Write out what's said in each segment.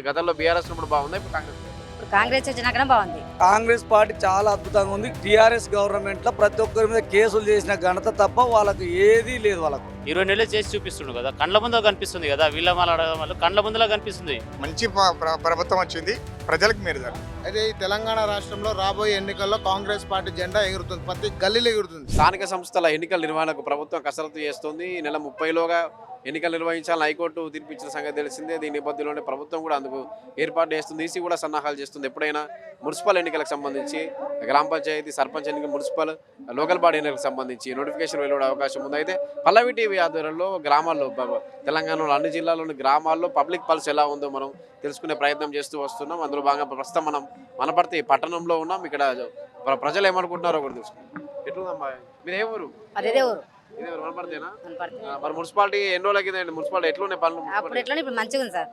గతంలో బీఆర్ఎస్ ఉన్నప్పుడు బాగుందా ఇప్పుడు కాంగ్రెస్ ఇప్పుడు కాంగ్రెస్ వచ్చినాకనే బాగుంది. కాంగ్రెస్ పార్టీ చాలా అద్భుతంగా ఉంది. టీఆర్ఎస్ గవర్నమెంట్ లో ప్రతి ఒక్కరి మీద కేసులు చేసిన ఘనత తప్ప వాళ్ళకి ఏదీ లేదు. వాళ్ళకు 20 నెలలు చేసి చూపిస్తుండు కదా, కండ్ల ముందు కనిపిస్తుంది కదా, వీళ్ళ వాళ్ళు కండ్ల ముందులా కనిపిస్తుంది. మంచి ప్రభుత్వం వచ్చింది, ప్రజలకు మేలు జరుగుతుంది. అయితే ఈ తెలంగాణ రాష్ట్రంలో రాబోయే ఎన్నికల్లో కాంగ్రెస్ పార్టీ జెండా ఎగురుతుంది, ప్రతి గల్లీలో ఎగురుతుంది. స్థానిక సంస్థల ఎన్నికల నిర్వహణకు ప్రభుత్వం కసరత్తు చేస్తుంది. ఈ నెల 30లోగా ఎన్నికలు నిర్వహించాలని హైకోర్టు తీర్పిచ్చిన సంగతి తెలిసిందే. దీని నేపథ్యంలోనే ప్రభుత్వం కూడా అందుకు ఏర్పాటు చేస్తుంది. ఈసీ కూడా సన్నాహాలు చేస్తుంది. ఎప్పుడైనా మున్సిపల్ ఎన్నికలకు సంబంధించి, గ్రామ పంచాయతీ, సర్పంచ్ ఎన్నికలు, మున్సిపల్, లోకల్ బాడీ ఎన్నికలకు సంబంధించి నోటిఫికేషన్ వెలువడే అవకాశం ఉంది. అయితే పల్లవి టీవీ ఆధ్వర్యంలో గ్రామాల్లో, తెలంగాణలో అన్ని జిల్లాల్లోని గ్రామాల్లో పబ్లిక్ పల్స్ ఎలా ఉందో మనం తెలుసుకునే ప్రయత్నం చేస్తూ వస్తున్నాం. అందులో భాగంగా ప్రస్తుతం మనం మనపర్తి పట్టణంలో ఉన్నాం. ఇక్కడ ప్రజలు ఏమనుకుంటున్నారో కూడా తెలుసుకుంటాం. ఎట్లుందమ్మా మీరు ఏ ఊరు? అదే ఊరు ఇదే మనపర్తేనా? కనపడుతుంది. మరి మున్సిపాలిటీ ఎన్ని రోజులకి మున్సిపాలిటీ ఎట్లున్నాయి పనులు? అప్పుడు ఎట్లా ఇప్పుడు మంచిగా ఉంది సార్.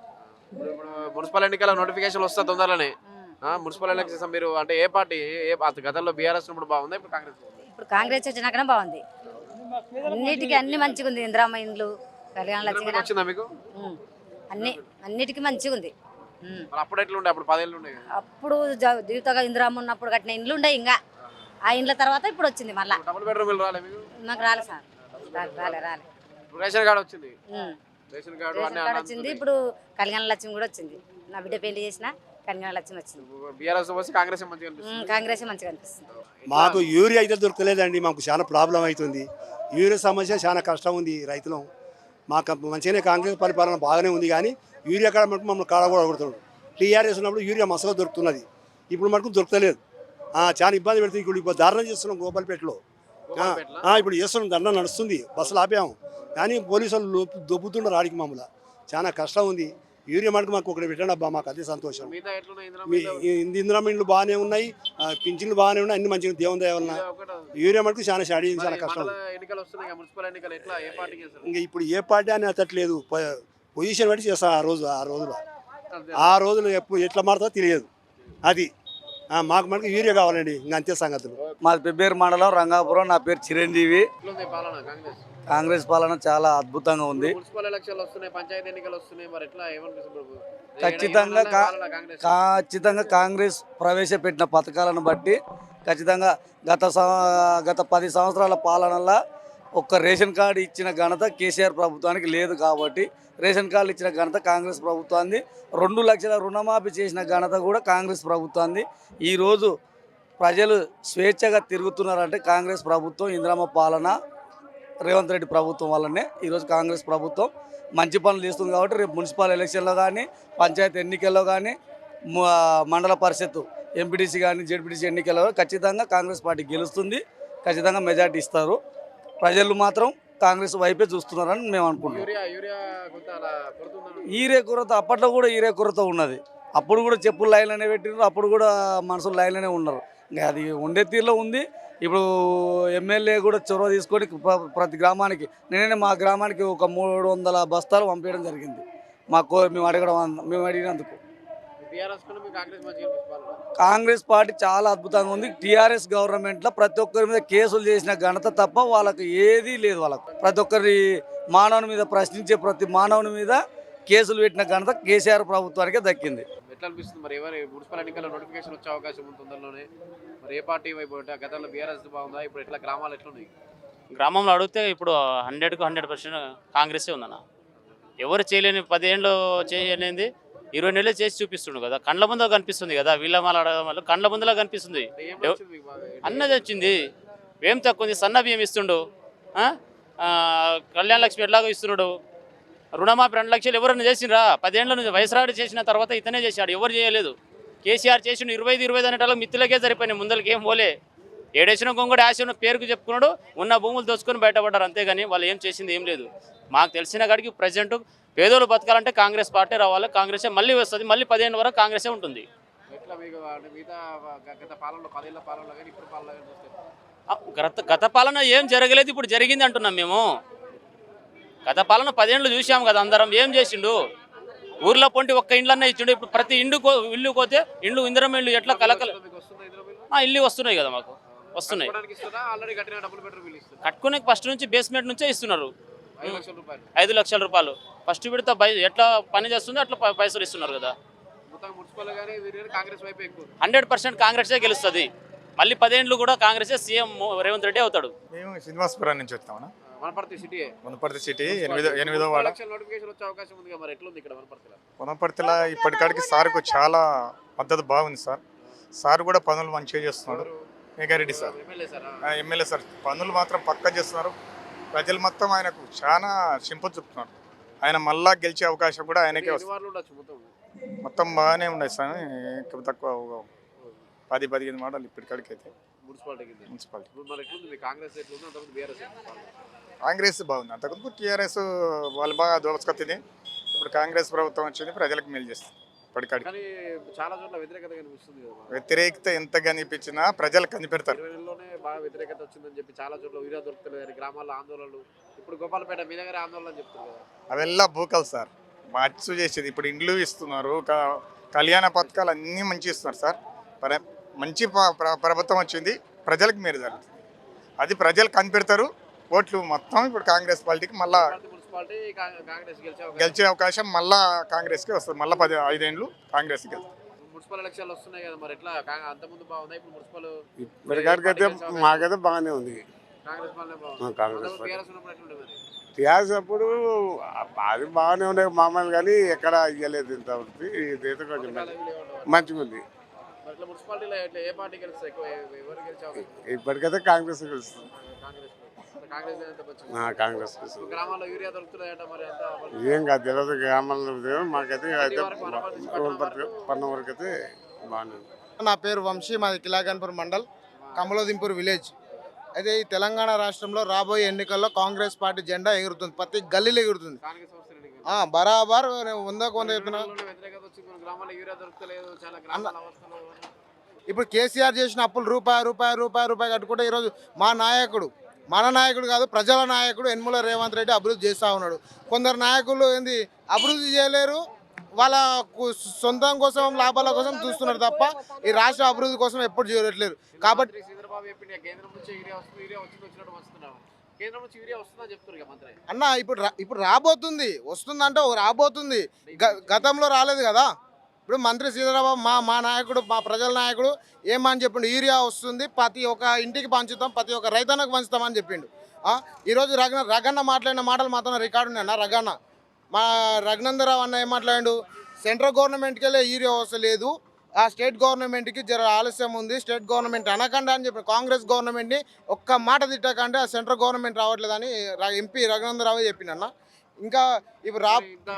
ఇప్పుడు మున్సిపల్ ఎన్నికల నోటిఫికేషన్ వస్తా తొందరలోనే. మున్సిపల్ ఎలక్షన్స్ మీరు అంటే ఏ పార్టీ గతంలో బీఆర్ఎస్ ఉన్నప్పుడు బాగుందా ఇప్పుడు కాంగ్రెస్? ఇప్పుడు కాంగ్రెస్ వచ్చినాకనే బాగుంది. అన్నిటికీ అన్ని మంచిగా ఉంది. ఇందిరామ్మ ఇండ్లు, కళ్యాణ లక్ష్మి వచ్చిందా మీకు? అన్నిటికీ మంచిగా ఉంది. మరి అప్పుడు ఎట్లుండే? అప్పుడు 10 ఏళ్ళు ఉండే కదా. అప్పుడు జీవితంగా ఇందిరామ్మ ఉన్నప్పుడు కట్టిన ఇండ్లు ఉండే. ఇంకా ఆ ఇండ్ల తర్వాత ఇప్పుడు వచ్చింది మళ్ళా. డబుల్ బెడ్రూమ్ రాలే మీకు? నాకు రాలే సార్, రాలే. ఇప్పుడు రేషన్ కార్డు వచ్చింది. రేషన్ కార్డు రేషన్ కార్డు వచ్చింది. ఇప్పుడు కళ్యాణ లక్ష్మి కూడా వచ్చింది. నా బిడ్డ పెళ్లి చేసిన కళ్యాణ లక్ష్మి వచ్చింది. బీఆర్ఎస్ వచ్చి కాంగ్రెస్ మంచిగా అనిపిస్తుంది. కాంగ్రెస్ మంచిగా అనిపిస్తుంది. మాకు యూరియా అయితే దొరకలేదండి. మాకు చాలా ప్రాబ్లం అవుతుంది. యూరియా సమస్య చాలా కష్టం ఉంది రైతులం. మాకు మంచిగానే కాంగ్రెస్ పరిపాలన బాగానే ఉంది, కానీ యూరియా కాడ మటుకు మమ్మల్ని కాడ కూడా కొడుతున్నాడు. టీఆర్ఎస్ ఉన్నప్పుడు యూరియా మసగా దొరుకుతున్నది, ఇప్పుడు మటుకు దొరకలేదు. చాలా ఇబ్బంది పెడుతుంది. ఇప్పుడు ధర్నా చేస్తున్నాం గోపాల్పేటలో. ఇప్పుడు చేస్తున్నాం, ధర్నా నడుస్తుంది, బస్సులు ఆపాము, కానీ పోలీసు వాళ్ళు దొబ్బుతున్నారు ఆడికి. మామూలు చాలా కష్టం ఉంది. యూరియా మటుకు మాకు ఒకటి పెట్టండి అబ్బా, మాకు అదే సంతోషం. ఇందిరా ఇండ్లు బాగానే ఉన్నాయి, పింఛన్లు బాగానే ఉన్నాయి, అన్ని మంచిగా దేవుని దయ వలన. యూరియా మటుకు చాలా చాలా కష్టం. ఇంకా ఇప్పుడు ఏ పార్టీ అని అతట్లేదు, పొజిషన్ బట్టి చేస్తాం. ఆ రోజులు ఎప్పుడు ఎట్లా మారుతుందో తెలియదు. అది మాకు మనకు యూరియా కావాలండి, ఇంకా అంతే సంగతులు. మాది పెబ్బేరు మండలం, రంగాపురం. నా పేరు చిరంజీవి. కాంగ్రెస్ పాలన చాలా అద్భుతంగా ఉంది. ఖచ్చితంగా కాంగ్రెస్ ప్రవేశపెట్టిన పథకాలను బట్టి ఖచ్చితంగా గత 10 సంవత్సరాల పాలనలో ఒక్క రేషన్ కార్డు ఇచ్చిన ఘనత కేసీఆర్ ప్రభుత్వానికి లేదు. కాబట్టి రేషన్ కార్డు ఇచ్చిన ఘనత కాంగ్రెస్ ప్రభుత్వాన్ని. 2 లక్షల రుణమాఫీ చేసిన ఘనత కూడా కాంగ్రెస్ ప్రభుత్వాన్ని. ఈరోజు ప్రజలు స్వేచ్ఛగా తిరుగుతున్నారంటే కాంగ్రెస్ ప్రభుత్వం, ఇందిరమ్మ పాలన, రేవంత్ రెడ్డి ప్రభుత్వం వల్లనే ఈరోజు కాంగ్రెస్ ప్రభుత్వం మంచి పనులు చేస్తుంది. కాబట్టి రేపు మున్సిపల్ ఎలక్షన్లో కానీ, పంచాయతీ ఎన్నికల్లో కానీ, మండల పరిషత్ ఎంపీటీసీ కానీ, జెడ్పీటీసీ ఎన్నికల్లో ఖచ్చితంగా కాంగ్రెస్ పార్టీ గెలుస్తుంది. ఖచ్చితంగా మెజార్టీ ఇస్తారు. ప్రజలు మాత్రం కాంగ్రెస్ వైపే చూస్తున్నారని మేము అనుకుంటున్నాం. ఈరే కొరత అప్పట్లో కూడా ఈరే కొరత ఉన్నది. అప్పుడు కూడా చెప్పులు లైన్లోనే పెట్టినారు, అప్పుడు కూడా మనుషులు లైన్లోనే ఉన్నారు. ఇంకా అది ఉండే తీరులో ఉంది. ఇప్పుడు ఎమ్మెల్యే కూడా చొరవ తీసుకొని ప్రతి గ్రామానికి, నేనే మా గ్రామానికి ఒక 300 బస్తాలు పంపించడం జరిగింది. మేము అడిగినందుకు. కాంగ్రెస్ పార్టీ చాలా అద్భుతంగా ఉంది. టీఆర్ఎస్ గవర్నమెంట్లో ప్రతి ఒక్కరి మీద కేసులు చేసిన ఘనత తప్ప వాళ్ళకి ఏదీ లేదు. వాళ్ళకు ప్రతి ఒక్కరి మానవుని మీద ప్రశ్నించే ప్రతి మానవుని మీద కేసులు పెట్టిన ఘనత కేసీఆర్ ప్రభుత్వానికే దక్కింది. ఎట్లా అనిపిస్తుంది మరి? ఎవరు మున్సిపల్ ఎన్నికల్లో నోటిఫికేషన్ వచ్చే అవకాశం ఉంది తొందరలోనే? మరి ఏ పార్టీ వైపు గతంలో బీఆర్ఎస్ బాగుందా? ఇప్పుడు ఎట్లా గ్రామాలు ఎట్లున్నాయి? గ్రామంలో అడిగితే ఇప్పుడు 100కు 100% కాంగ్రెసే ఉందన్న. ఎవరు చేయలేని 10 ఏళ్ళు చేయలేనిది 20 నెలలు చేసి చూపిస్తుండు కదా, కండ్ల ముందు కనిపిస్తుంది కదా, వీళ్ళ వాళ్ళు కండ్ల ముందులా కనిపిస్తుంది. అన్నది వచ్చింది, ఏం తక్కువ ఉంది. సన్న బియ్యం ఇస్తుండు, కళ్యాణ లక్ష్మి ఎట్లాగో ఇస్తున్నాడు, రుణమాఫీ 2 లక్షలు ఎవరన్నా చేసిండ్రా? 10 ఏళ్ళ నుంచి వయసురాడు చేసిన తర్వాత ఇతనే చేశాడు, ఎవరు చేయలేదు. కేసీఆర్ చేసిండు 25 అనేటాలకు మిత్తులకే సరిపోయినాయి, ముందలకి ఏం పోలే. ఏడేసిన గొంగుడు ఆశ పేరుకు చెప్పుకున్నాడు, ఉన్న భూములు దోచుకొని బయటపడ్డారు, అంతేగాని వాళ్ళు ఏం చేసింది ఏం లేదు. మాకు తెలిసిన కాడికి ప్రజెంట్ పేదోళ్ళు బతకాలంటే కాంగ్రెస్ పార్టీ రావాలి, కాంగ్రెసే మళ్ళీ వస్తుంది, మళ్ళీ 10 ఏళ్ళ వరకు కాంగ్రెసే ఉంటుంది. గత పాలన ఏం జరగలేదు, ఇప్పుడు జరిగింది అంటున్నాం మేము. గత పాలన 10 ఏళ్ళు చూసాము కదా అందరం, ఏం చేసిండు? ఊర్లో పొంటి ఒక్క ఇండ్లన్నా ఇచ్చిండు. ఇప్పుడు ప్రతి ఇల్లు పోతే ఇందిరమ్మ ఇల్లు ఎట్లా కలకల ఇల్లు వస్తున్నాయి కదా, మాకు వస్తున్నాయి. కట్టుకునే ఫస్ట్ నుంచి బేస్మెంట్ నుంచే ఇస్తున్నారు. 5 లక్షల రూపాయలు ఫస్ట్ విడత ఎట్లా పని చేస్తుందో అట్లా పైసలు ఇస్తున్నారు కదా. మొత్తం మున్సిపల్ కానీ వీరు కాంగ్రెస్ వైపు ఎక్కువ 100% కాంగ్రెసే గెలుస్తుంది. మళ్ళీ 10 ఏళ్ళు కూడా కాంగ్రెసే సీఎం రేవంత్ రెడ్డి అవుతాడు. మేము శ్రీనివాసపురం నుంచి వచ్చామన్నా. వనపర్తి సిటీ వనపర్తి సిటీ ఎనిమిదో వాడ. నోటిఫికేషన్ వచ్చే అవకాశం ఉంది మరి ఎట్లుంది ఇక్కడ వనపర్తిలో? వనపర్తిలో ఇప్పటికాడికి సార్కు చాలా మద్దతు బాగుంది సార్. సార్ కూడా పనులు మంచిగా చేస్తున్నాడు. Megha Reddy sir MLA sir MLA sir పనులు మాత్రం పక్కా చేస్తున్నారు. ప్రజలు మొత్తం ఆయనకు చాలా సింపతి చూపుతున్నారు. ఆయన మళ్ళా గెలిచే అవకాశం కూడా ఆయనకే వస్తుంది. వార్డులు ఉండొచ్చు మొత్తం. మొత్తం బాగానే ఉన్నాయి సార్. ఎక్కువ తక్కువ 10-15 మాటలు ఇప్పటికాడికి అయితే మున్సిపాలిటీ మున్సిపాలిటీ. ఇప్పుడు మరి ఎట్లుంది మీ కాంగ్రెస్ ఎట్లుంది అంతకుముందు బీఆర్ఎస్ కాంగ్రెస్ బాగుంది. అంతకుముందు టీఆర్ఎస్ వాళ్ళు బాగా దోచుకొచ్చింది. ఇప్పుడు కాంగ్రెస్ ప్రభుత్వం వచ్చింది, ప్రజలకు మేలు చేస్తుంది. ఇప్పటికాడికి కానీ చాలా చోట్ల వ్యతిరేకత కనిపిస్తుంది కదా. వ్యతిరేకత ఎంత కనిపించినా ప్రజలు కనిపెడతారు. 2020లోనే బాగా వ్యతిరేకత వచ్చిందని చెప్పి చాలా చోట్ల వీరా దొరుకుతలేదు, గ్రామాల్లో ఆందోళనలు. ఇప్పుడు గోపాలపేట మీ దగ్గర ఆందోళన అని చెప్తారు కదా. అవెల్లా బూకలు సార్, మచ్చు చేసేది. ఇప్పుడు ఇండ్లు ఇస్తున్నారు, కళ్యాణ పథకాలు అన్నీ మంచి ఇస్తున్నారు సార్. మంచి ప్రభుత్వం వచ్చింది, ప్రజలకు మేలు జరుగుతుంది. అది ప్రజలు కనిపెడతారు. ఓట్లు మొత్తం ఇప్పుడు కాంగ్రెస్ పార్టీకి మళ్ళా మున్సిపాలిటీ కాంగ్రెస్ గెలిచే అవకాశం మళ్ళా కాంగ్రెస్కే వస్తుంది. మళ్ళీ 5 ఏళ్ళు కాంగ్రెస్కి వెళ్తుంది. మున్సిపల్ ఎలక్షన్లు వస్తున్నాయి కదా, మరి ఎట్లా అంతకుముందు బాగుందా ఇప్పుడు మున్సిపల్? ఇప్పటికైతే మాకైతే బాగానే ఉంది. కాంగ్రెస్ పాలనే బాగుంది. కాంగ్రెస్ టీఆర్ఎస్ ఉన్నప్పుడు ఎట్లుండే మరి? టీఆర్ఎస్ అప్పుడు అది బాగానే ఉండే మామూలు, కానీ ఎక్కడ ఇవ్వలేదు ఇంతవరకు. ఇదైతే కొంచెం మంచిగా ఉంది. మరి ఇట్లా మున్సిపాలిటీలో ఎట్లా ఏ పార్టీ గెలుస్తుంది ఎక్కువ? ఎవరు గెలిచే అవకాశం? ఇప్పటికైతే కాంగ్రెస్ గెలుస్తుంది. కాంగ్రెస్ ఎంత వచ్చింది? కాంగ్రెస్ గెలుస్తుంది. గ్రామాల్లో యూరియా దొరుకుతున్నాయట మరి అంతా? ఏం కాదు, తెలియదు గ్రామాల్లో మాకైతే అయితే పన్న వరకు అయితే బాగానే ఉంది. నా పేరు వంశీ, మాది కిలాగన్పూర్ మండల్, కమలోదింపూర్ విలేజ్. అయితే ఈ తెలంగాణ రాష్ట్రంలో రాబోయే ఎన్నికల్లో కాంగ్రెస్ పార్టీ జెండా ఎగురుతుంది, ప్రతి గల్లీలో ఎగురుతుంది. కాంగ్రెస్ వస్తుంది. బరాబర్ 100 చెప్తున్నా. వ్యతిరేకత వచ్చింది, కొన్ని గ్రామాల్లో యూరియా దొరుకుతలేదు, చాలా గ్రామాల అవస్థలు. ఇప్పుడు కేసీఆర్ చేసిన అప్పులు రూపాయి కట్టుకుంటే ఈరోజు మన నాయకుడు కాదు, ప్రజల నాయకుడు యనమల రేవంత్ రెడ్డి అభివృద్ధి చేస్తూ ఉన్నాడు. కొందరు నాయకులు ఏంది అభివృద్ధి చేయలేరు, వాళ్ళ సొంతం కోసం లాభాల కోసం చూస్తున్నారు తప్ప ఈ రాష్ట్ర అభివృద్ధి కోసం ఎప్పుడు చేయట్లేరు. కాబట్టి చంద్రబాబు చెప్పింది కేంద్రం నుంచి యూరియా వస్తుంది, యూరియా వచ్చినట్టు వస్తున్నాం. కేంద్రం నుంచి యూరియా వస్తుందని చెప్తున్నారు మంత్రి అన్న. ఇప్పుడు రాబోతుంది, వస్తుందంటే రాబోతుంది. గతంలో రాలేదు కదా. ఇప్పుడు మంత్రి సీతారామన్ మా నాయకుడు, మా ప్రజల నాయకుడు ఏమని చెప్పిండు? యూరియా వస్తుంది, ప్రతి ఒక్క ఇంటికి పంచుతాం, ప్రతి ఒక్క రైతన్నకు పంచుతామని చెప్పిండు. ఈరోజు రగన్న మాట్లాడిన మాటలు మాత్రం రికార్డు ఉన్నాయన్న. మా రఘునందరావు అన్న ఏం మాట్లాడాడు? సెంట్రల్ గవర్నమెంట్కి వెళ్ళే యూరియా వస్తలేదు, ఆ స్టేట్ గవర్నమెంట్కి జర ఆలస్యం ఉంది, స్టేట్ గవర్నమెంట్ అనకండి అని చెప్పి కాంగ్రెస్ గవర్నమెంట్ని ఒక్క మాట తిట్టకండి, ఆ సెంట్రల్ గవర్నమెంట్ రావట్లేదని ఎంపీ రఘునందరావు చెప్పిండన్న. ఇంకా ఇప్పుడు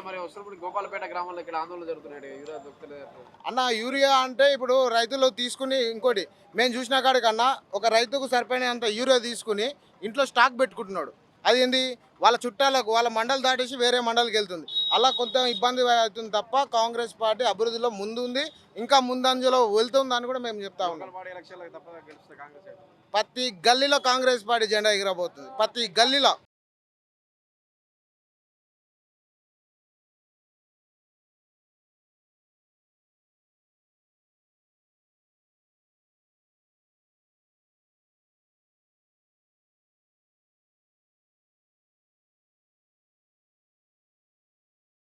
మరి వస్తున్నప్పుడు గోపాలపేట గ్రామంలో ఇక్కడ ఆందోళన జరుగుతున్నాయి, యూరియా దొరుకుతలేదు అన్న. యూరియా అంటే ఇప్పుడు రైతులు తీసుకుని, ఇంకోటి మేము చూసిన కాడికన్నా ఒక రైతుకు సరిపోయినంత యూరియా తీసుకుని ఇంట్లో స్టాక్ పెట్టుకుంటున్నాడు. అది ఏంది? వాళ్ళ చుట్టాలకు, వాళ్ళ మండలి దాటేసి వేరే మండలికి వెళ్తుంది. అలా కొంత ఇబ్బంది అవుతుంది తప్ప కాంగ్రెస్ పార్టీ అభివృద్ధిలో ముందుంది, ఇంకా ముందంజలో వెళ్తుందని కూడా మేము చెప్తా ఉన్నాం. ప్రతి గల్లీలో కాంగ్రెస్ పార్టీ జెండా ఎగిరబోతుంది, ప్రతి గల్లీలో.